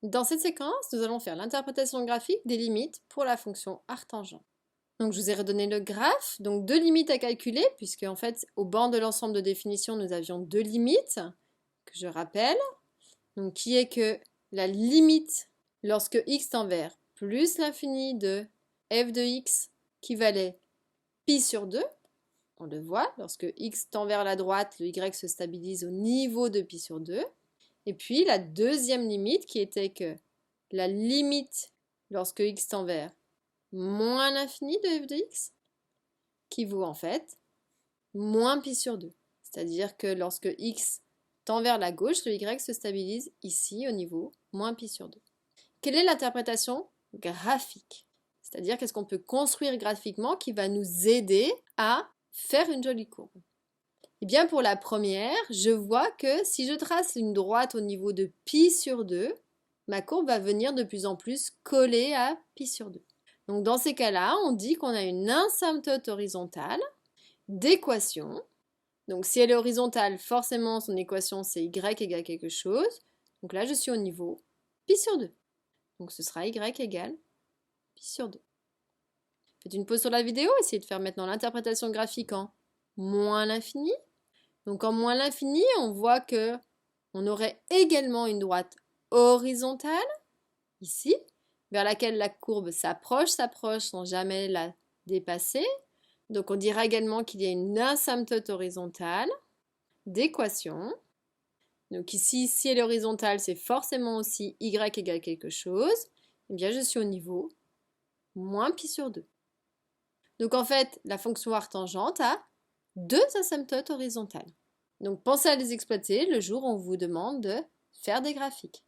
Dans cette séquence, nous allons faire l'interprétation graphique des limites pour la fonction arctangent. Donc je vous ai redonné le graphe, donc deux limites à calculer, puisque en fait au bord de l'ensemble de définition nous avions deux limites, que je rappelle, donc qui est que la limite lorsque x tend vers plus l'infini de f de x qui valait pi sur 2, on le voit, lorsque x tend vers la droite, le y se stabilise au niveau de pi sur 2. Et puis la deuxième limite qui était que la limite lorsque x tend vers moins l'infini de f de x, qui vaut en fait moins pi sur 2. C'est-à-dire que lorsque x tend vers la gauche, le y se stabilise ici au niveau moins pi sur 2. Quelle est l'interprétation graphique? C'est-à-dire qu'est-ce qu'on peut construire graphiquement qui va nous aider à faire une jolie courbe? Eh bien pour la première, je vois que si je trace une droite au niveau de pi sur 2, ma courbe va venir de plus en plus coller à pi sur 2. Donc dans ces cas-là, on dit qu'on a une asymptote horizontale d'équation. Donc si elle est horizontale, forcément son équation c'est y égale quelque chose. Donc là je suis au niveau pi sur 2. Donc ce sera y égale pi sur 2. Faites une pause sur la vidéo, essayez de faire maintenant l'interprétation graphique en moins l'infini. Donc en moins l'infini, on voit que on aurait également une droite horizontale, ici, vers laquelle la courbe s'approche sans jamais la dépasser. Donc on dira également qu'il y a une asymptote horizontale d'équation. Donc ici, si elle est horizontale, c'est forcément aussi y égale quelque chose. Eh bien, je suis au niveau moins pi sur 2. Donc en fait, la fonction arctangente a deux asymptotes horizontales. Donc pensez à les exploiter le jour où on vous demande de faire des graphiques.